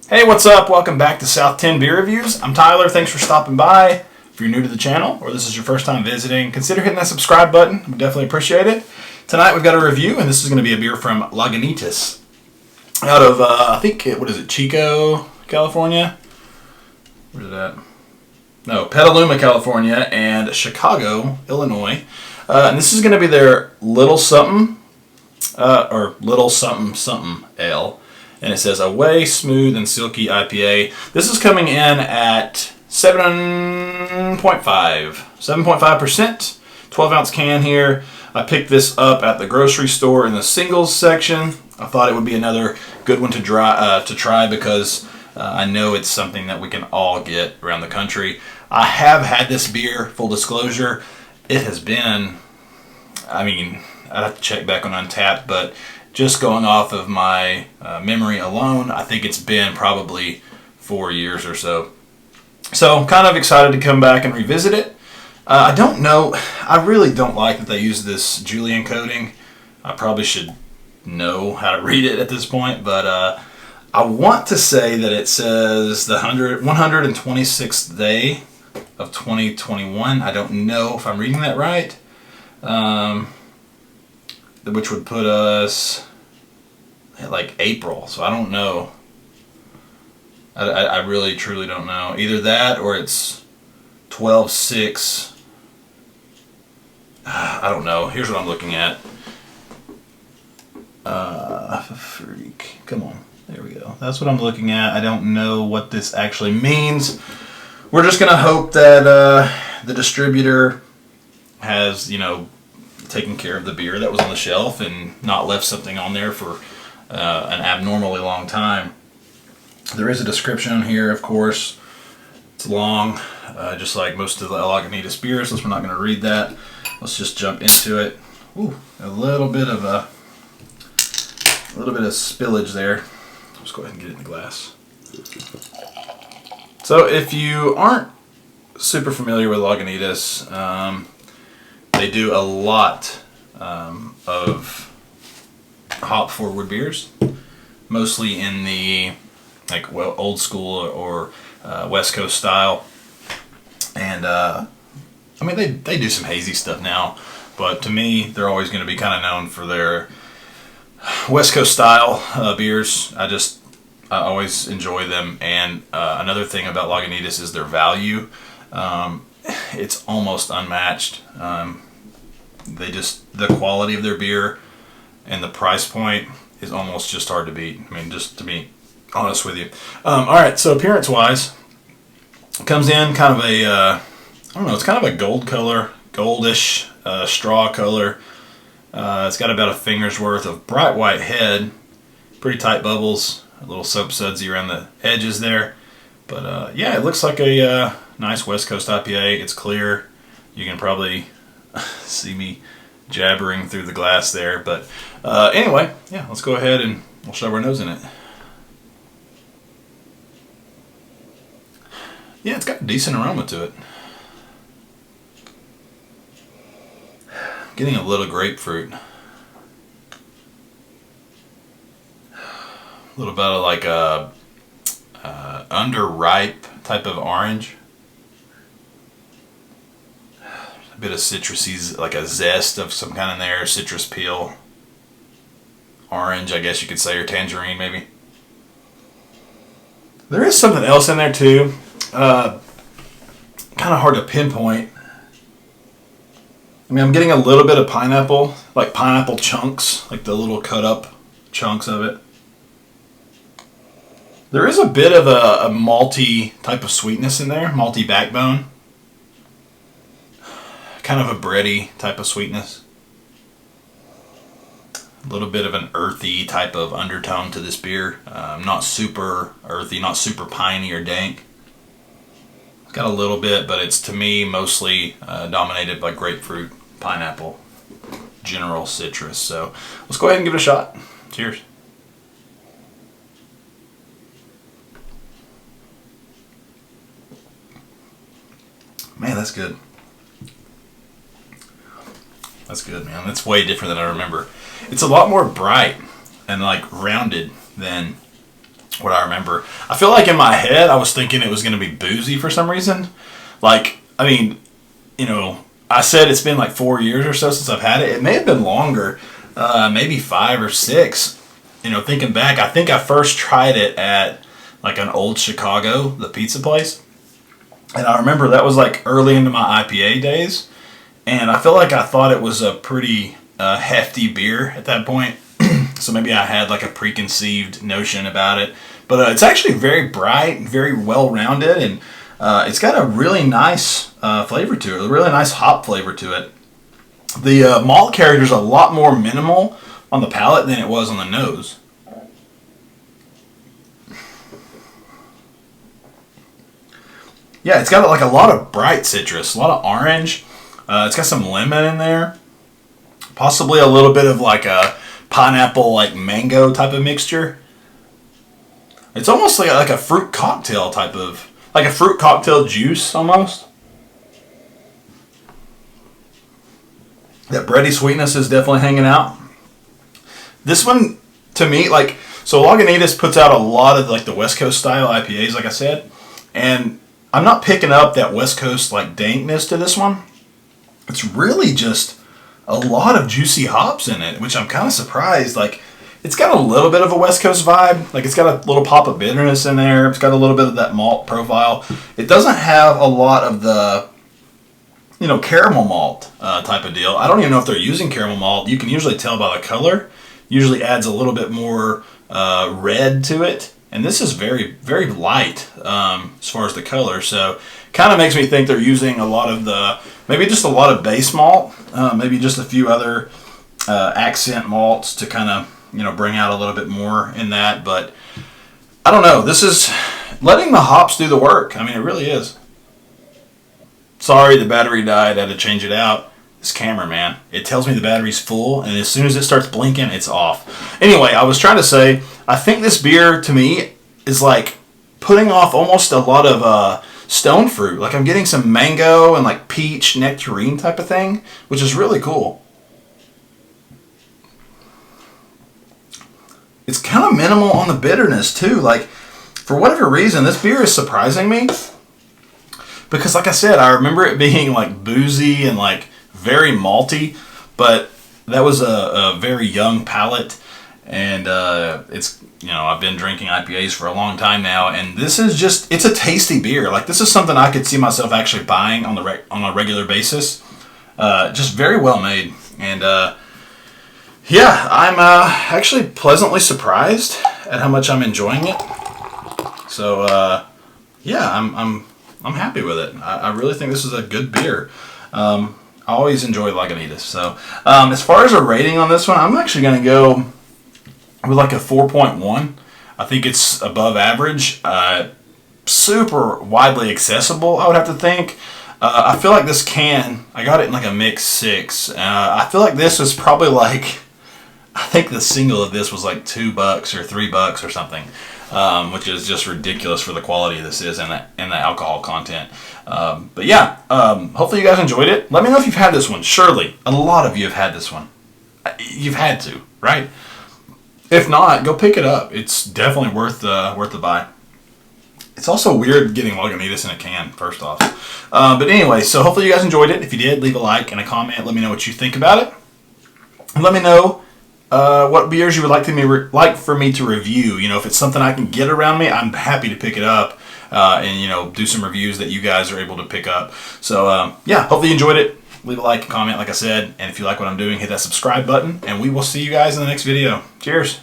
Hey, what's up? Welcome back to South 10 Beer Reviews. I'm Tyler. Thanks for stopping by. If you're new to the channel or this is your first time visiting, consider hitting that subscribe button. We definitely appreciate it. Tonight we've got a review, and this is going to be a beer from Lagunitas out of, I think, Chico, California? Where's it at? No, Petaluma, California, and Chicago, Illinois. And this is going to be their Little Something, or Little Something Something Ale. And it says Away Smooth and Silky IPA. This is coming in at 7.5%, 12-ounce can here. I picked this up at the grocery store in the singles section. I thought it would be another good one to try because I know it's something that we can all get around the country. I have had this beer, full disclosure. It has been, I'd have to check back on Untapped, but just going off of my memory alone, I think it's been probably 4 years or so. So, kind of excited to come back and revisit it. I don't know, I really don't like that they use this Julian coating. I probably should know how to read it at this point, but I want to say that it says the 126th day of 2021. I don't know if I'm reading that right. Which would put us at like April, so I don't know. I really truly don't know. Either that or it's 12/6. I don't know. Here's what I'm looking at. Freak. Come on. There we go. That's what I'm looking at. I don't know what this actually means. We're just going to hope that the distributor has, taken care of the beer that was on the shelf and not left something on there for an abnormally long time. There is a description here, of course. It's long, just like most of the Lagunitas beers, so we're not going to read that. Let's just jump into it. Ooh, a little bit of spillage there. Let's go ahead and get it in the glass. So if you aren't super familiar with Lagunitas, they do a lot of hop forward beers, mostly in the old school or West Coast style. And they do some hazy stuff now, but to me they're always going to be kind of known for their West Coast style beers. I always enjoy them. And another thing about Lagunitas is their value. It's almost unmatched. The quality of their beer and the price point is almost just hard to beat. Just to be honest with you. Alright, so appearance wise, it comes in kind of it's kind of a gold color, goldish straw color. It's got about a finger's worth of bright white head, pretty tight bubbles, a little soap sudsy around the edges there. But yeah, it looks like a nice West Coast IPA. It's clear. You can probably see me jabbering through the glass there. But anyway, yeah, let's go ahead and we'll shove our nose in it. Yeah, it's got a decent aroma to it. Getting a little grapefruit. A little bit of like a underripe type of orange. A bit of citrusy, like a zest of some kind in there, citrus peel. Orange, I guess you could say, or tangerine maybe. There is something else in there too. Kind of hard to pinpoint. I'm getting a little bit of pineapple, like pineapple chunks, like the little cut up chunks of it. There is a bit of a malty type of sweetness in there, malty backbone. Kind of a bready type of sweetness. A little bit of an earthy type of undertone to this beer. Not super earthy, not super piney or dank. It's got a little bit, but it's, to me, mostly dominated by grapefruit, pineapple, general citrus. So let's go ahead and give it a shot. Cheers. Man, that's good. That's good, man. That's way different than I remember. It's a lot more bright and like rounded than what I remember. I feel like in my head I was thinking it was going to be boozy for some reason. Like, I mean, you know, I said it's been like 4 years or so since I've had it. It may have been longer, maybe 5 or 6. You know, thinking back, I think I first tried it at like an old Chicago, the pizza place. And I remember that was like early into my IPA days. And I feel like I thought it was a pretty hefty beer at that point. So maybe I had like a preconceived notion about it. But it's actually very bright, very well-rounded, and it's got a really nice flavor to it, a really nice hop flavor to it. The malt character is a lot more minimal on the palate than it was on the nose. Yeah, it's got like a lot of bright citrus, a lot of orange. It's got some lemon in there. Possibly a little bit of like a pineapple, like mango type of mixture. It's almost like a fruit cocktail type of, like a fruit cocktail juice almost. That bready sweetness is definitely hanging out. This one, to me, like, so Lagunitas puts out a lot of like the West Coast style IPAs, like I said, and I'm not picking up that West Coast like dankness to this one. It's really just a lot of juicy hops in it, which I'm kind of surprised. Like, it's got a little bit of a West Coast vibe. Like, it's got a little pop of bitterness in there. It's got a little bit of that malt profile. It doesn't have a lot of the, you know, caramel malt type of deal. I don't even know if they're using caramel malt. You can usually tell by the color. Usually adds a little bit more red to it. And this is very, very light as far as the color. So kind of makes me think they're using a lot of the, maybe just a lot of base malt, maybe just a few other accent malts to kind of, you know, bring out a little bit more in that. But I don't know. This is letting the hops do the work. I mean, it really is. Sorry, the battery died. I had to change it out. This camera, man, it tells me the battery's full, and as soon as it starts blinking, it's off. Anyway, I was trying to say, I think this beer, to me, is like putting off almost a lot of stone fruit. Like, I'm getting some mango and like peach nectarine type of thing, which is really cool. It's kind of minimal on the bitterness, too. Like, for whatever reason, this beer is surprising me. Because, like I said, I remember it being like boozy and like very malty, but that was a very young palate, and it's, you know, I've been drinking IPAs for a long time now, and this is just, it's a tasty beer. Like, this is something I could see myself actually buying on a regular basis. Just very well made, and yeah, I'm actually pleasantly surprised at how much I'm enjoying it. So yeah, I'm happy with it. I really think this is a good beer. I always enjoy Lagunitas. So as far as a rating on this one, I'm actually going to go with like a 4.1. I think it's above average. Super widely accessible, I would have to think. I feel like this can, I got it in like a mix 6. I feel like this was probably like, I think the single of this was like $2 or $3 or something. Which is just ridiculous for the quality this is and the alcohol content. But yeah, hopefully you guys enjoyed it. Let me know if you've had this one. Surely, a lot of you have had this one. You've had to, right? If not, go pick it up. It's definitely worth the buy. It's also weird getting Lagunitas in a can, first off. But anyway, so hopefully you guys enjoyed it. If you did, leave a like and a comment. Let me know what you think about it. And let me know what beers you would like for me to review. You know, if it's something I can get around me, I'm happy to pick it up and, you know, do some reviews that you guys are able to pick up. So yeah, hopefully you enjoyed it. Leave a like, comment, like I said, and if you like what I'm doing, hit that subscribe button, and we will see you guys in the next video. Cheers.